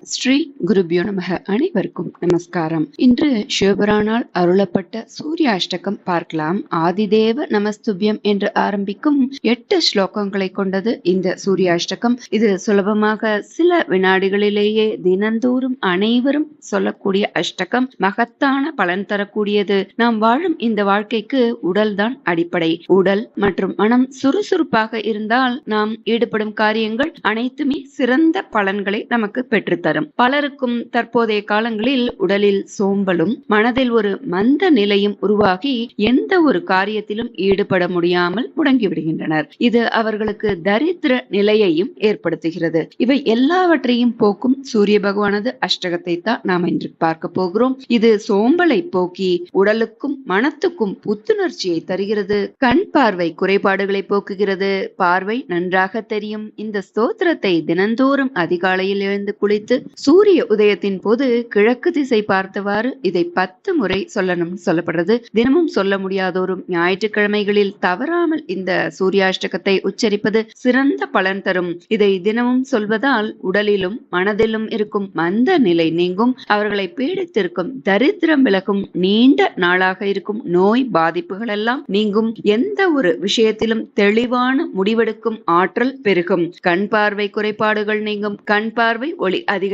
ஸ்ரீ குருபியோ நமக. அனைவருக்கும் நமஸ்காரம். இன்று சிவபுராணால் அருளப்பட்ட சூரிய அஷ்டகம் பார்க்கலாம். ஆதிதேவ நமஸ்துபியம் என்று ஆரம்பிக்கும் 8 ஸ்லோகங்களை கொண்டது இந்த சூரிய அஷ்டகம். இது சுலபமாக சில வினாடிகளிலேயே தினந்தோறும் அனைவரும் சொல்லக்கூடிய அஷ்டகம். மகத்தான பலன் தரக்கூடியது. நாம் வாழும் இந்த வாழ்க்கைக்கு உடல்தான் அடிப்படை. உடல் மற்றும் மனம் சுறுசுறுப்பாக இருந்தால் நாம் ஈடுபடும் காரியங்கள் அனைத்துமே சிறந்த பலன்களை நமக்கு பெற்றுத்தரும். பலருக்கும் தற்போதைய காலங்களில் உடலில் சோம்பலும் மனதில் ஒரு மந்த நிலையும் உருவாகி எந்த ஒரு காரியத்திலும் ஈடுபட முடியாமல் முடங்கிவிடுகின்றனர். இது அவர்களுக்கு தரித்திர நிலையையும் ஏற்படுத்துகிறது. இவை எல்லாவற்றையும் போக்கும் சூரிய பகவானது அஷ்டகத்தை தான் நாம் இன்று பார்க்க போகிறோம். இது சோம்பலை போக்கி உடலுக்கும் மனத்துக்கும் புத்துணர்ச்சியை தருகிறது. கண் பார்வை குறைபாடுகளை போக்குகிறது. பார்வை நன்றாக தெரியும். இந்த ஸ்தோத்திரத்தை தினந்தோறும் அதிகாலையில் எழுந்து குளித்து சூரிய உதயத்தின் போது கிழக்கு திசை பார்த்தவாறு இதை 10 முறை சொல்லணும் சொல்லப்படுறது. தினமும் சொல்ல முடியாதோரும் ஞாயிற்றுக்கிழமைகளில் தவறாமல் இந்த சூரியாஷ்டகத்தை உச்சரிப்பது சிறந்த பலன் தரும். இதை தினமும் சொல்வதால் உடலிலும் மனதிலும் இருக்கும் மந்த நிலை நீங்கும். அவர்களை பீடித்திருக்கும் தரித்திரம் விலகும். நீண்ட நாளாக இருக்கும் நோய் பாதிப்புகள் எல்லாம் நீங்கும். எந்த ஒரு விஷயத்திலும் தெளிவான முடிவெடுக்கும் ஆற்றல் பெருகும். கண் பார்வை குறைபாடுகள் நீங்கும். கண் பார்வை ஒளி அதிகரிக்கும்.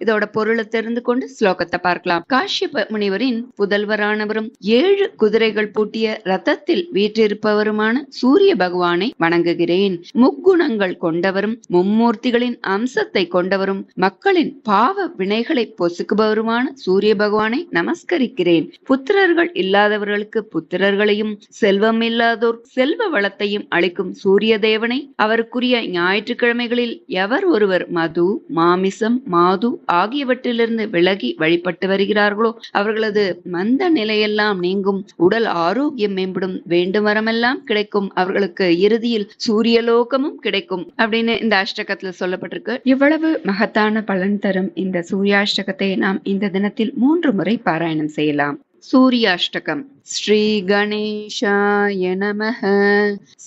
இதோட பொருளை தெரிந்து கொண்டு ஸ்லோகத்தை பார்க்கலாம். காஷ்யப முனிவரின் புதல்வரானவரும் 7 குதிரைகள் பூட்டிய ரதத்தில் வீற்றிருப்பவருமான சூரிய பகவானை வணங்குகிறேன். முக்குணங்கள் கொண்டவரும் மும்மூர்த்திகளின் அம்சத்தை கொண்டவரும் மக்களின் பாவ வினைகளை பொசுக்குபவருமான சூரிய பகவானை நமஸ்கரிக்கிறேன். புத்திரர்கள் இல்லாதவர்களுக்கு புத்திரர்களையும் செல்வம் இல்லாதோர் செல்வ வளத்தையும் அளிக்கும் சூரிய தேவனை அவருக்குரிய ஞாயிற்றுக்கிழமைகளில் எவர் ஒருவர் மது மாமிசம் மாது ஆகியவற்றிலிருந்து விலகி வழிபட்டு வருகிறார்களோ அவர்களது மந்த நிலையெல்லாம் நீங்கும். உடல் ஆரோக்கியம் மேம்படும். வேண்டும் வரமெல்லாம் கிடைக்கும். அவர்களுக்கு இறுதியில் சூரியலோகமும் கிடைக்கும் அப்படின்னு இந்த அஷ்டகத்துல சொல்லப்பட்டிருக்கு. இவ்வளவு மகத்தான பலன் தரும் இந்த சூரியாஷ்டகத்தை நாம் இந்த தினத்தில் 3 முறை பாராயணம் செய்யலாம். சூரியாஷ்டகம். ஸ்ரீ கணேசாய நமஹ.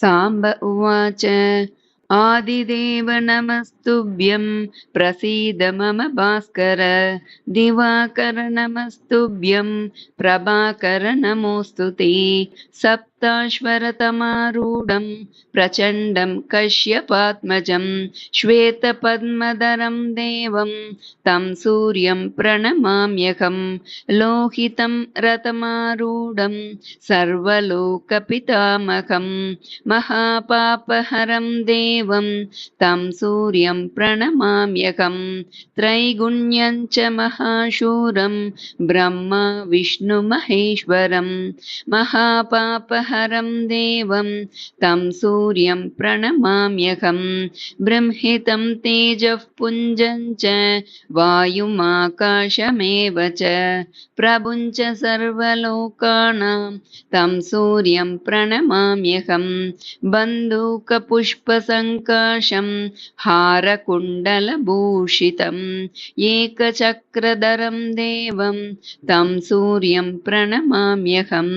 சாம்ப உவாச்ச. ஆதிதேவ நமஸ்துப்யம் பிரசீத மம பாஸ்கர. திவாகர நமஸ்துப்யம் பிரபாகர நமோஸ்துதே. சப்தாஸ்வரதமாரூடம் பிரச்சண்டம் கஷ்யபாத்மஜம் ஸ்வேத பத்மதரம் தேவம் தம் சூரியம் பிரணமாம்யகம். லோகிதம் ரதமாரூடம் சர்வலோகபிதாமகம் மகாபாபஹரம் தேவம் தம் சூரியம் பிரணமாம்யகம். த்ரைகுண்யஞ்ச மகாசூரம் பிரம்மா விஷ்ணு மகேஸ்வரம் மகாபாபஹரம் தேவம் தம் சூரியம் பிரணமாம்யகம். பிரம்ஹிதம் தேஜः புஞ்சஞ்ச வாயுமாகாசமேவ ச பிரபுஞ்ச சர்வலோகானாம் தம் சூரியம் பிரணமாம்யகம். பந்தூகபுஷ்பசங்காசம் ஹாரகுண்டலபூஷிதம் ஏகசக்ரதரம் தேவம் தம் சூரியம் பிரணமாம்யகம்.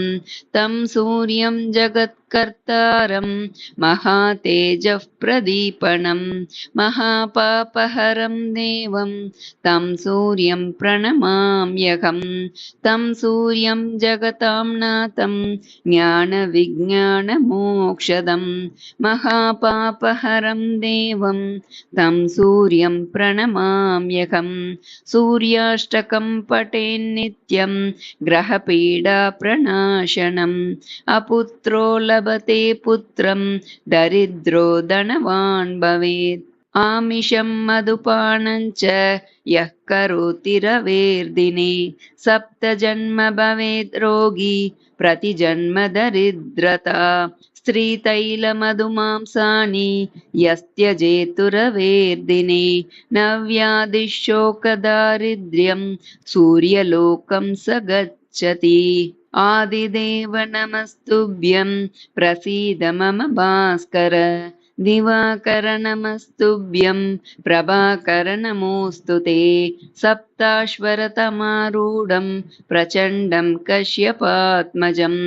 தம் சூரியம் ஜகத்கர்த்தாரம் மகாதேஜः பிரதீபனம் மகாபாபஹரம் தேவம் தம் சூரியம் பிரணமாம்யகம். தம் சூரியம் ஜகதாம் நாதம் ஞான விஞ்ஞான மோக்ஷதம் மகாபாபஹரம் தேவம் தம் சூரியம் பிரணமாம்யகம். சூர்யாஷ்டகம் பட்டேன் நித்யம் கிரகபீடா பிரநாசனம். அபுத்ரோ லபதே புத்ரம் தரித்ரோ தனவான் பவேத். ஆமிஷம் மதுபானஞ்ச யः கரோதி ரவேர்தினே. சப்த ஜன்ம பவேத் ரோகி பிரதிஜன்ம தரித்ரதா. ஸ்திரீதைலமதுமாம்சானி யஸ்த்யஜேதுரவேர்தினே. நவ்யாதிஷோகதாரித்ர்யம் சூரியலோகம் ச கச்சதி. ஆதிதேவ நமஸ்துப்யம் பிரசீத மம பாஸ்கர. திவாகர நமஸ்துப்யம் பிரபாகர நமோஸ்துதே. சப்தாஸ்வரதமாரூடம் பிரச்சண்டம் கஷ்யபாத்மஜம்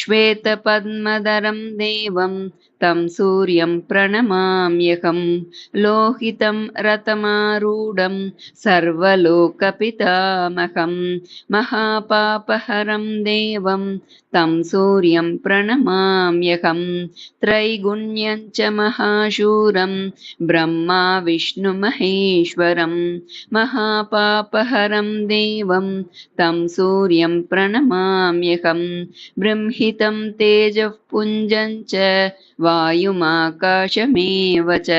ஸ்வேத பத்மதரம் தேவம் तं सूर्यं प्रणमाम्यहं। लोहितं रथमारूढं सर्वलोकपितामहं। महापापहरं देवं तं सूर्यं प्रणमाम्यहं। त्रैगुण्यं च महाशूरं ब्रह्मा विष्णुमहेश्वरं। महापापहरं देवं तं सूर्यं प्रणमाम्यहं। बृंहितं तेजः पुञ्जं च वायुमाकाशमेव च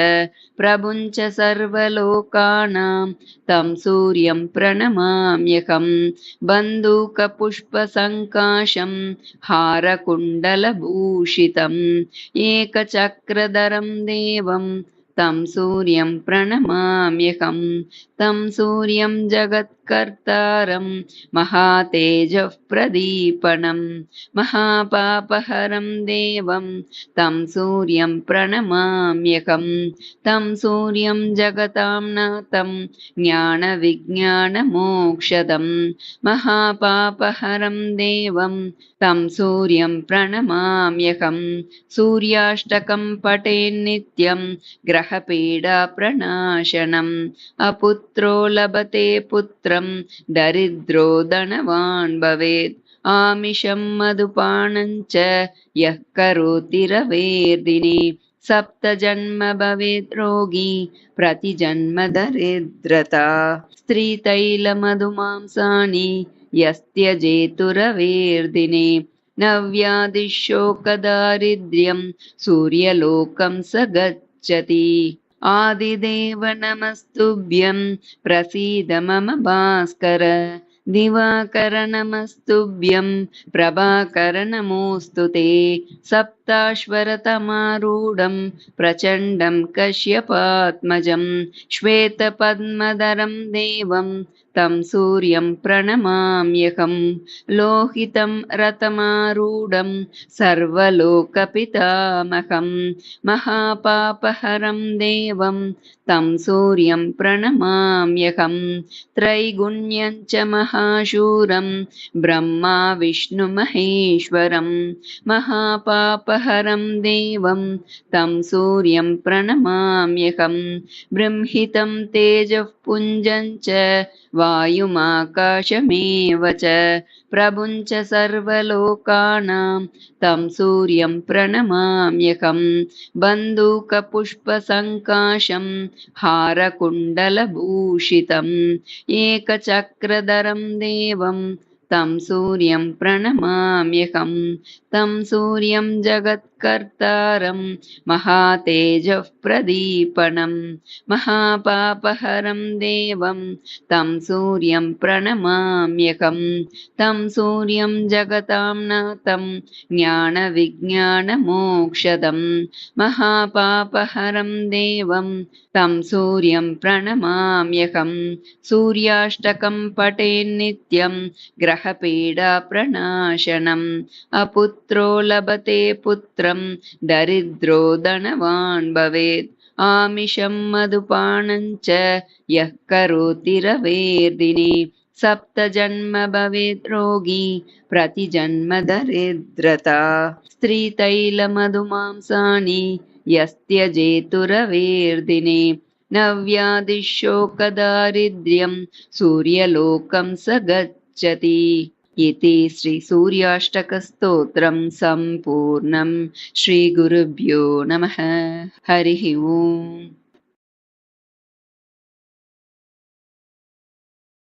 प्रभुं च सर्वलोकानां तं सूर्यं प्रणमाम्यहं। बन्दूकपुष्पसङ्काशं हारकुण्डलभूषितम् एकचक्रधरं देवं तं सूर्यं प्रणमाम्यहं। तं सूर्यं जगत्कर्तारं महातेजः प्रदीपनं। महापापहरं देवं तं सूर्यं प्रणमाम्यहं। तं सूर्यं जगतां नाथं ज्ञानविज्ञानमोक्षदं। महापापहरं देवं तं सूर्यं प्रणमाम्यहं। सूर्याष्टकं पठेन्नित्यं ग्रहपीडाप्रणाशनम्। अपुत्रो लभते पुत्रं दरिद्रो धनवान् भवेत्। आमिषं मधुपानं च यः करोति रवेर्दिने। सप्तजन्म भवेत् रोगी प्रतिजन्म दरिद्रता। स्त्रीतैलमधुमांसानि यस्त्यजेतु रवेर्दिने। नव्याधिशोकदारिद्र्यं सूर्यलोकं स गच्छति। आदिदेव नमस्तुभ्यं प्रसीद मम भास्कर। दिवाकर नमस्तुभ्यं प्रभाकर नमोऽस्तु ते। सप्ताश्वरतमारूढं प्रचण्डं कश्यपात्मजं। श्वेतपद्मधरं देवं तं सूर्यं प्रणमाम्यहं। लोहितं रथमारूढं सर्वलोकपितामहं। महापापहरं देवं तं सूर्यं प्रणमाम्यहं। त्रैगुण्यं च महाशूरं ब्रह्मा विष्णुमहेश्वरं। महापापहरं देवं तं सूर्यं प्रणमाम्यहं। बृंहितं तेजः पुञ्जं च वायुमाकाशमेव च प्रभुं च सर्वलोकानां तं सूर्यं प्रणमाम्यहं। बन्दूकपुष्पसङ्काशं हारकुण्डलभूषितम् एकचक्रधरं देवं तं सूर्यं प्रणमाम्यहं। तं सूर्यं जगत्कर्तारं महातेजः प्रदीपनं। महापापहरं देवं तं सूर्यं प्रणमाम्यहं। तं सूर्यं जगतां नाथं ज्ञानविज्ञानमोक्षदं। महापापहरं देवं तं सूर्यं प्रणमाम्यहं। सूर्याष्टकं पठेन्नित्यं ग्रहपीडाप्रणाशनम्। अपुत्रो लभते पुत्रं दरिद्रो धनवान् भवेत्। आमिषं मधुपानं च यः करोति रवेर्दिने। सप्तजन्म भवेत् रोगी प्रतिजन्म दरिद्रता। स्त्रीतैलमधुमांसानि यस्त्यजेतु रवेर्दिने। नव्याधिशोकदारिद्र्यं सूर्यलोकं स गच्छति। इति श्री सूर्याष्टकस्तोत्रं सम्पूर्णं। श्रीगुरुभ्यो नमः। हरिः ओम्।